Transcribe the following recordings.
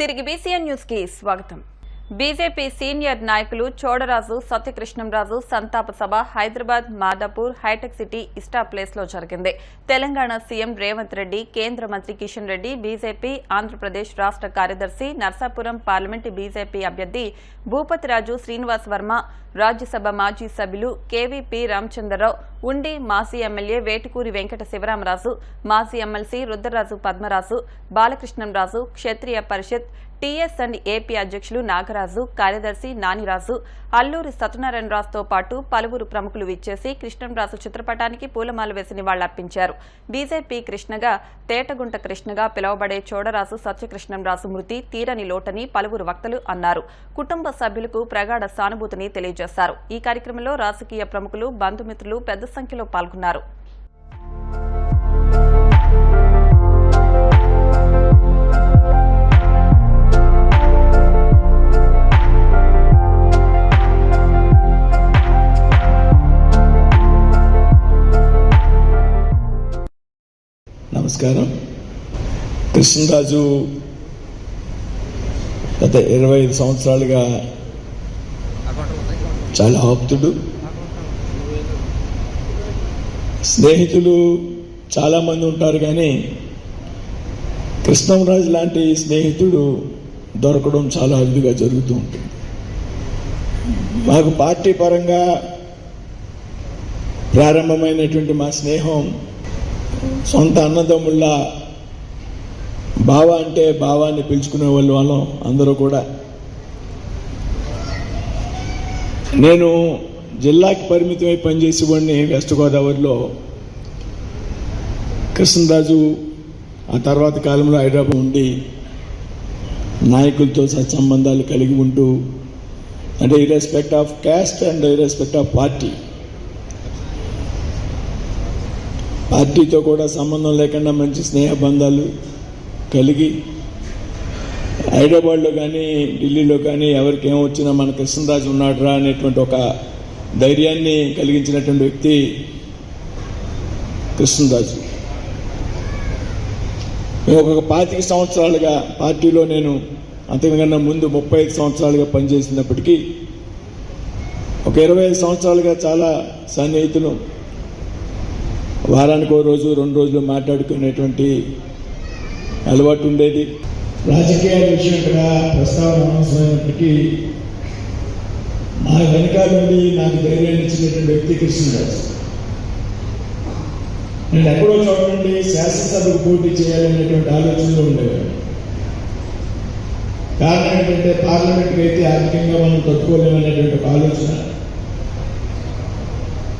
తిరిగి BCN news కి స్వాగతం. బీజేపీ సీనియర్ నాయకులు చోడరాజు సత్యకృష్ణంరాజు సంతాప సభ హైదరాబాద్ మాదాపూర్ హైటెక్ సిటీ ఇస్టా ప్లేస్ లో జరిగింది. తెలంగాణ సీఎం రేవంత్ రెడ్డి, కేంద్ర మంత్రి కిషన్ రెడ్డి, బీజేపీ ఆంధ్రప్రదేశ్ రాష్ట్ర కార్యదర్శి, నర్సాపురం పార్లమెంటు బీజేపీ అభ్యర్థి భూపతిరాజు శ్రీనివాస్ వర్మ, రాజ్యసభ మాజీ సభ్యులు కేవీపీ రామచంద్రరావు, ఉండి మాజీ ఎమ్మెల్యే వేటుకూరి వెంకట శివరామరాజు, మాజీ MLC Rudraraju Padmaraju, Balakrishnamraju, Kshatriya Parishad TS and AP అధ్యక్షులు నాగరాజు, కార్యదర్శి నానిరాజు, అల్లూరి సత్యనారాయణరాజుతో పాటు పలువురు ప్రముఖులు విచ్చేసి కృష్ణంరాజు చిత్రపటానికి పూలమాల వేసి నివాళులర్పించారు. బీజేపీ కృష్ణగా, తేటగుంట కృష్ణగా పిలువబడే చోడరాజు సత్యకృష్ణంరాజు మృతి తీరని లోటని పలువురు వక్తలు అన్నారు. కుటుంబ సభ్యులకు ప్రగాఢ సానుభూతిని తెలియజేశారు. ఈ కార్యక్రమంలో రాజకీయ ప్రముఖులు, బంధుమిత్రులు పెద్ద సంఖ్యలో పాల్గొన్నారు. నమస్కారం. కృష్ణరాజు గత 25 సంవత్సరాలుగా చాలా ఆప్తుడు, స్నేహితులు చాలామంది ఉంటారు, కానీ కృష్ణరాజు లాంటి స్నేహితుడు దొరకడం చాలా అరుదుగా జరుగుతూ ఉంటుంది. మాకు పార్టీ పరంగా ప్రారంభమైనటువంటి మా స్నేహం సొంత అన్నదమ్ముళ్ళ బావ అంటే బావాన్ని పిలుచుకునే వాళ్ళం అందరూ కూడా. నేను జిల్లాకి పరిమితమై పనిచేసేవాడిని వెస్ట్ గోదావరిలో. కృష్ణరాజు ఆ తర్వాత కాలంలో హైదరాబాద్ ఉండి నాయకులతో సత్సంబంధాలు కలిగి ఉంటూ, అంటే ఇర్రెస్పెక్ట్ ఆఫ్ క్యాస్ట్ అండ్ ఇర్రెస్పెక్ట్ ఆఫ్ పార్టీతో కూడా సంబంధం లేకుండా మంచి స్నేహ బంధాలు కలిగి హైదరాబాద్లో కానీ ఢిల్లీలో కానీ ఎవరికి ఏమొచ్చినా మన కృష్ణరాజు ఉన్నాడురా అనేటువంటి ఒక ధైర్యాన్ని కలిగించినటువంటి వ్యక్తి కృష్ణరాజు. ఒక 25 సంవత్సరాలుగా పార్టీలో, నేను అంతకన్నా ముందు 35 సంవత్సరాలుగా పనిచేసినప్పటికీ ఒక 25 సంవత్సరాలుగా చాలా సన్నిహితులు, వారానికి 1 రోజు 2 రోజులు మాట్లాడుకునేటువంటి అలవాటు ఉండేది. రాజకీయాల విషయం ఇక్కడ ప్రస్తావన అవసరమైనప్పటికీ నా వెనకాల నుండి నాకు ధైర్యాన్ని ఇచ్చినటువంటి వ్యక్తి కృష్ణరాజు. నేను ఎక్కడో చోట నుండి శాసనసభకు పోటీ చేయాలనేటువంటి ఆలోచనలో ఉండేవాడు. కారణం ఏంటంటే పార్లమెంట్కి అయితే ఆర్థికంగా మనం తట్టుకోలేమనేటువంటి ఒక ఆలోచన,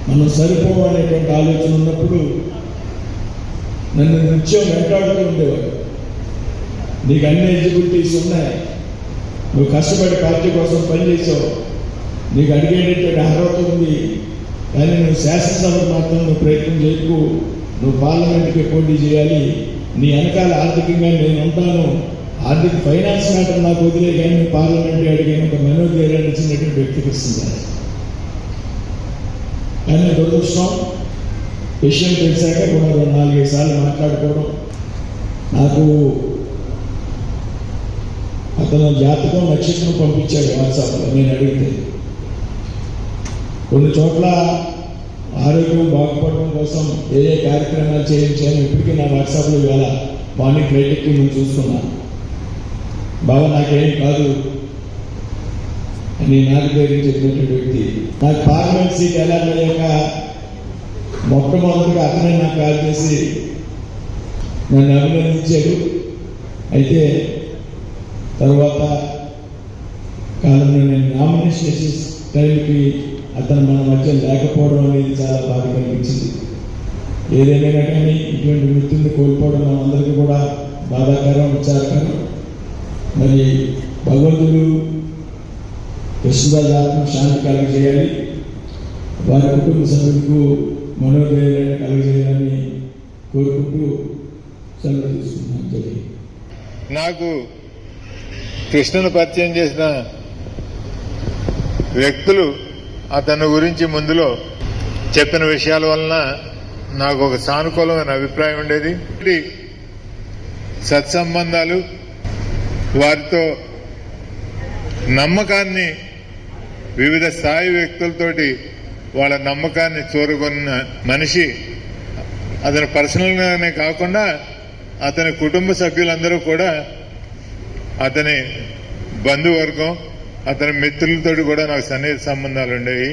మనం సరిపోవనేటువంటి ఆలోచన ఉన్నప్పుడు నన్ను నిత్యం వెంటాడుతూ ఉండేవాడు. నీకు అన్ని ఎలిజిబిలిటీస్ ఉన్నాయి, నువ్వు కష్టపడి పార్టీ కోసం పనిచేసావు, నీకు అడిగేటటువంటి అర్హత ఉంది, కానీ నువ్వు శాసనసభకు మాత్రం నువ్వు ప్రయత్నం చేయకు, నువ్వు పార్లమెంట్కి పోటీ చేయాలి, నీ వెనకాల ఆర్థికంగా నేను ఉంటాను, ఆర్థిక ఫైనాన్స్ మ్యాటర్ నాకు వదిలే, కానీ నువ్వు పార్లమెంట్ అడిగిన ఒక మనోధైర్యాన్ని ఇచ్చినటువంటి వ్యక్తికి ఇస్తుంది. కానీ దురదృష్టం, విషయం తెలిసాక కూడా 4-5 సార్లు మాట్లాడుకోవడం, నాకు అతను జాతకం నక్షత్రం పంపించాడు వాట్సాప్లో. నేను అడిగితే కొన్ని చోట్ల ఆరోగ్యం బాగుపడడం కోసం ఏ కార్యక్రమాలు చేయించాను ఇప్పటికీ నా వాట్సాప్లో ఇవాళ మార్నింగ్ ఫ్లైట్కి నేను చూసుకున్నాను. బాబా నాకేం కాదు అని నాకు ధైర్యం చెప్పినటువంటి వ్యక్తి. నాకు పార్లమెంట్ సీట్ ఎలా అయ్యాక మొట్టమొదటిగా అతనే నాకు కాల్ చేసి నన్ను అభినందించాడు. అయితే తర్వాత కాలంలో నేను నామినేషన్ టైంకి అతను మన మధ్య లేకపోవడం అనేది చాలా బాధ కలిగించింది. ఏదైనా కానీ ఇటువంటి మిత్రుల్ని కోల్పోవడం మనందరికీ కూడా బాధాకరం, విచారకరం. మరి భగవంతుడు కృష్ణరాజు ఆత్మ శాంతి కలగజేయాలి, వారి కుటుంబ సభ్యులకు మనోధైర్యాన్ని కలగజేయాలని కోరుకుంటూ సెలవు తీసుకున్నాను. నాకు కృష్ణను పరిచయం చేసిన వ్యక్తులు అతని గురించి ముందులో చెప్పిన విషయాల వలన నాకు ఒక సానుకూలమైన అభిప్రాయం ఉండేది. సత్సంబంధాలు వారితో నమ్మకాన్ని వివిధ స్థాయి వ్యక్తులతోటి వాళ్ళ నమ్మకాన్ని చూరగొన్న మనిషి. అతను పర్సనల్గానే కాకుండా అతని కుటుంబ సభ్యులందరూ కూడా, అతని బంధువర్గం, అతని మిత్రులతో కూడా నాకు సన్నిహిత సంబంధాలు ఉండేవి.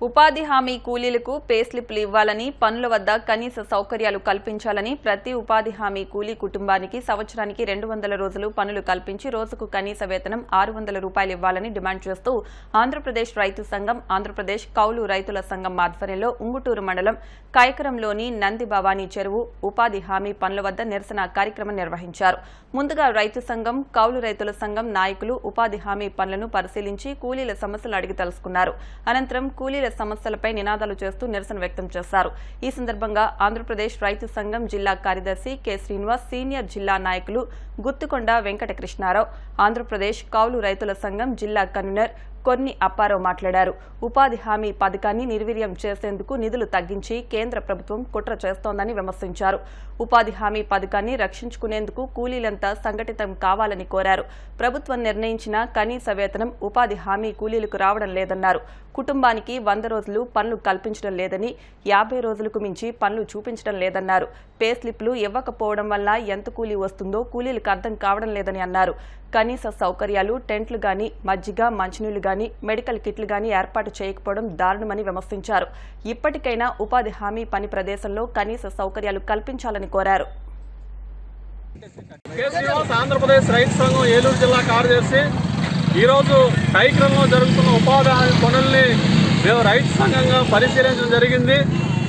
ఉపాధి హామీ కూలీలకు పే స్లిప్లు ఇవ్వాలని, పనుల వద్ద కనీస సౌకర్యాలు కల్పించాలని, ప్రతి ఉపాధి హామీ కూలీ కుటుంబానికి సంవత్సరానికి 200 రోజులు పనులు కల్పించి రోజుకు కనీస వేతనం 600 రూపాయలు ఇవ్వాలని డిమాండ్ చేస్తూ ఆంధ్రప్రదేశ్ రైతు సంఘం, ఆంధ్రప్రదేశ్ కౌలు రైతుల సంఘం ఆధ్వర్యంలో ఉంగుటూరు మండలం కాయకరంలోని నంది భవానీ చెరువు ఉపాధి హామీ పనుల వద్ద నిరసన కార్యక్రమం నిర్వహించారు. ముందుగా రైతు సంఘం, కౌలు రైతుల సంఘం నాయకులు ఉపాధి హామీ పనులను పరిశీలించి కూలీల సమస్యలు అడిగి తెలుసుకున్నారు. అనంతరం కూలీల సమస్యలపై నినాదాలు చేస్తూ నిరసన వ్యక్తం చేశారు. ఈ సందర్భంగా ఆంధ్రప్రదేశ్ రైతు సంఘం జిల్లా కార్యదర్శి కె శ్రీనివాస్, సీనియర్ జిల్లా నాయకులు గుత్తుకొండ వెంకటకృష్ణారావు, ఆంధ్రప్రదేశ్ కౌలు రైతుల సంఘం జిల్లా కన్వీనర్ కొన్ని అప్పారావు మాట్లాడారు. ఉపాధి హామీ పథకాన్ని నిర్వీర్యం చేసేందుకు నిధులు తగ్గించి కేంద్ర ప్రభుత్వం కుట్ర చేస్తోందని విమర్శించారు. ఉపాధి హామీ పథకాన్ని రక్షించుకునేందుకు కూలీలంతా సంఘటితం కావాలని కోరారు. ప్రభుత్వం నిర్ణయించిన కనీస వేతనం ఉపాధి హామీ కూలీలకు రావడం లేదన్నారు. కుటుంబానికి 100 రోజులు పనులు కల్పించడం లేదని, 50 రోజులకు మించి పనులు చూపించడం లేదన్నారు. పే స్లిప్లు ఇవ్వకపోవడం వల్ల ఎంత కూలీ వస్తుందో కూలీలకు అర్థం కావడం లేదని అన్నారు. కనీస సౌకర్యాలు, టెంట్లు గాని, మజ్జిగ, మంచినీళ్లు గాని, మెడికల్ కిట్లు గాని ఏర్పాటు చేయకపోవడం దారుణమని విమర్శించారు. ఇప్పటికైనా ఉపాధి హామీ పని ప్రదేశంలో కనీస సౌకర్యాలు కల్పించాలని కోరారు. ఆంధ్రప్రదేశ్ రైతు సంఘం ఏలూరు జిల్లా కార్యదర్శి. ఈరోజు కాయకరంలో జరుగుతున్న ఉపాధి హామీ పనుల్ని మేము రైతు సంఘంగా పరిశీలించడం జరిగింది.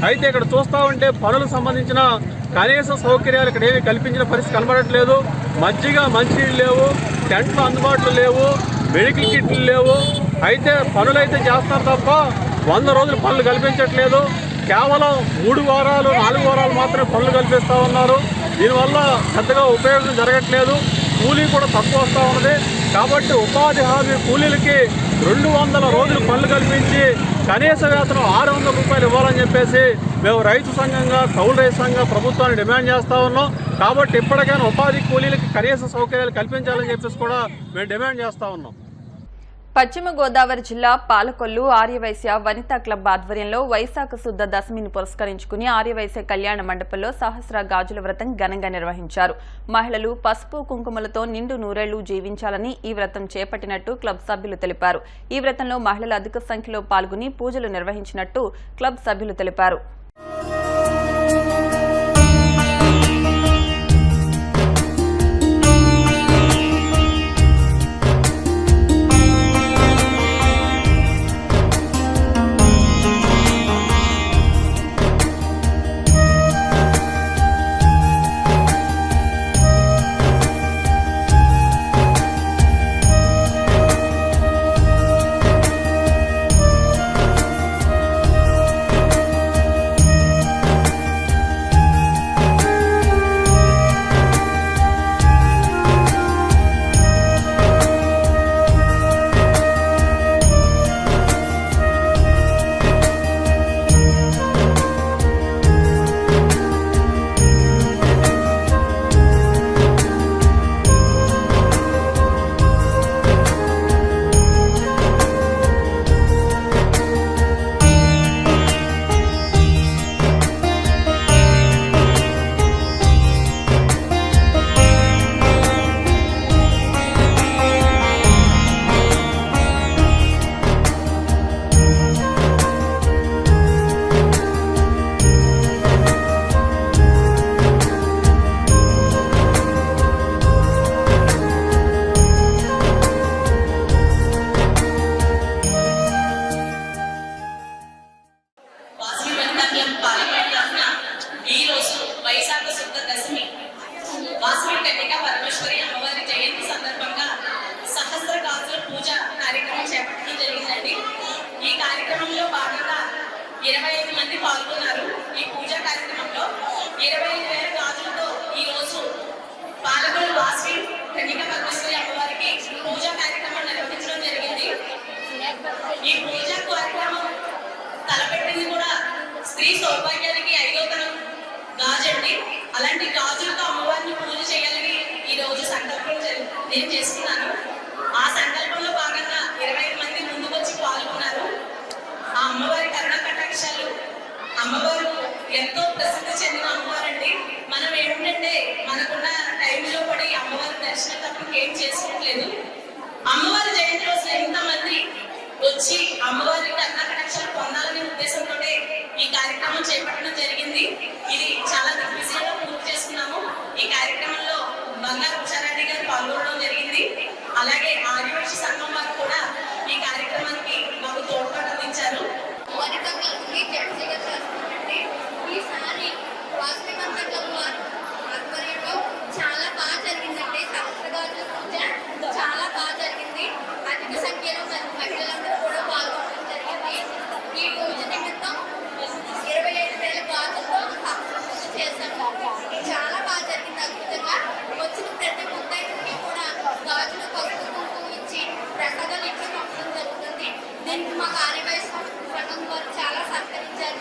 అయితే ఇక్కడ చూస్తూ ఉంటే పనులకు సంబంధించిన కనీస సౌకర్యాలు ఇక్కడ ఏమీ కల్పించిన పరిస్థితి కనబడట్లేదు. మజ్జిగ, మంచినీళ్ళు లేవు, టెంట్లు అందుబాటులో లేవు, మెడికల్ కిట్లు లేవు. అయితే పనులు అయితే చేస్తారు తప్ప 100 రోజులు పనులు కల్పించట్లేదు. కేవలం 3 వారాలు 4 వారాలు మాత్రమే పనులు కల్పిస్తూ ఉన్నారు. దీనివల్ల పెద్దగా ఉపయోగం జరగట్లేదు. కూలీ కూడా తక్కువ వస్తూ ఉన్నది. కాబట్టి ఉపాధి హామీ కూలీలకి 200 రోజులు పనులు కల్పించి కనీస వేతనం 600 రూపాయలు ఇవ్వాలని చెప్పేసి మేము రైతు సంఘంగా, కౌలు రైతు సంఘంగా ప్రభుత్వాన్ని డిమాండ్ చేస్తూ ఉన్నాం. కాబట్టి ఇప్పటికైనా ఉపాధి కూలీలకి కనీస సౌకర్యాలు కల్పించాలని చెప్పేసి కూడా మేము డిమాండ్ చేస్తూ ఉన్నాం. పశ్చిమ గోదావరి జిల్లా పాలకొల్లు ఆర్యవైశ్య వనితా క్లబ్ ఆధ్వర్యంలో వైశాఖ శుద్ధ దశమిని పురస్కరించుకుని ఆర్యవైశ్య కళ్యాణ మండపంలో సహస్ర గాజుల వ్రతం ఘనంగా నిర్వహించారు. మహిళలు పసుపు కుంకుమలతో నిండు నూరేళ్లు జీవించాలని ఈ వ్రతం చేపట్టినట్టు క్లబ్ సభ్యులు తెలిపారు. ఈ వ్రతంలో మహిళలు అధిక సంఖ్యలో పాల్గొని పూజలు నిర్వహించినట్టు క్లబ్ సభ్యులు తెలిపారు. ఈ కార్యక్రమంలో భాగంగా 25 మంది పాల్గొన్నారు. ఈ పూజా కార్యక్రమంలో 25,000 గాజులతో ఈ రోజు పాలకొల్లు వాసవి కన్యకా పరమేశ్వరి అమ్మవారికి పూజా కార్యక్రమం నిర్వహించడం జరిగింది. ఈ పూజా కార్యక్రమం తలపెట్టింది కూడా స్త్రీ సౌభాగ్యానికి 5వ తరం గాజండి. అలాంటి గాజులతో అమ్మవారిని పూజ చేయాలని ఈ రోజు సంకల్పం జరిగింది. నేను చేసుకున్నాను. ఆ సంకల్పంలో భాగంగా 25 మంది ముందుకు వచ్చి పాల్గొన్నారు. ఆ అమ్మవారి కరుణా కటాక్షాలు, అమ్మవారు ఎంతో ప్రసిద్ధి చెందిన అమ్మవారండి. మనం ఏమిటంటే మనకున్న టైంలో పడి అమ్మవారి దర్శనం తప్ప ఏం చేసుకోవట్లేదు. అమ్మవారి జయంతి రోజున ఇంతమంది వచ్చి అమ్మవారి కరుణా కటాక్షాలు పొందాలనే ఉద్దేశంతో ఈ కార్యక్రమం చేపట్టడం జరిగింది. ఇది చాలా దిగ్విజయంగా పూర్తి చేసుకున్నాము. ఈ కార్యక్రమంలో బంగారు ఉషారాణి గారు పాల్గొనడం జరిగింది. అలాగే ఆదివాసీ సంఘం వారు కూడా ఈ కార్యక్రమానికి మాకు తోడ్పాటు అందించారు. ఈసారి వాసవి మంత్రుల వారి ఆధ్వర్యంలో చాలా బాగా జరిగిందండి. సహస్రగాజుల పూజ చాలా బాగా జరిగింది. అధిక సంఖ్యలో మహిళలందరూ కూడా పాల్గొనడం జరిగింది. ఈ పూజ నిమిత్తం 25,000 గాజులతో సహస్ర పూజ చేశాము. చాలా బాగా జరిగింది. అద్భుతంగా వచ్చిన ప్రతి ముత్తైదుకి కూడా గాజులు పసుపు కుంకుమ ఇచ్చి ప్రసాదాలు ఇంట్లో పంపడం జరుగుతుంది. దీనికి మా కార్యవైశ్య సంఘం వారు చాలా సహకరించారు.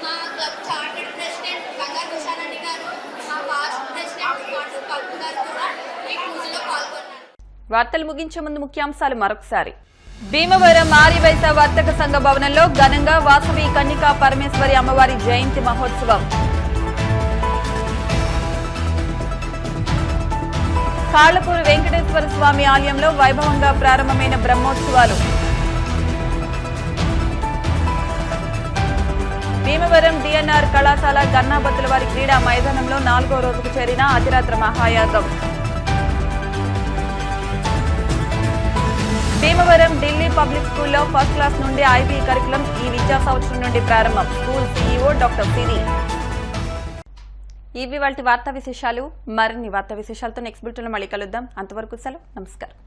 మా క్లబ్ చార్టెడ్ ప్రెసిడెంట్ బంగారు ఉషారాణి గారు, మా పాస్ట్ ప్రెసిడెంట్ మాటు పప్పు గారు కూడా ఈ పూజలో పాల్గొన్నారు. వార్తలు ముగించే ముందు ముఖ్యాంశాలు మరొకసారి. భీమవరం ఆర్యవైశ్య వర్తక సంఘ భవనంలో ఘనంగా వాసవి కన్నికా పరమేశ్వరి అమ్మవారి జయంతి మహోత్సవం. కాళ్లపూరు వెంకటేశ్వర స్వామి ఆలయంలో వైభవంగా ప్రారంభమైన బ్రహ్మోత్సవాలు. భీమవరం డిఎన్ఆర్ కళాశాల గన్నాబత్తుల వారి క్రీడా మైదానంలో 4వ రోజుకు చేరిన అతిరాత్ర మహాయాగం. భీమవరం ఢిల్లీ పబ్లిక్ స్కూల్లో ఫస్ట్ క్లాస్ నుండి ఐబీ కరికులం ఈ విద్యా సంవత్సరం నుండి ప్రారంభం. స్కూల్ సీఈఓ డాక్టర్ సిరి. ఇవి వాటి వార్తా విశేషాలు. మరిన్ని వార్తా విశేషాలతో నెక్స్ట్ బులెటిన్లో మళ్ళీ కలుద్దాం. అంతవరకు సెలవు. నమస్కారం.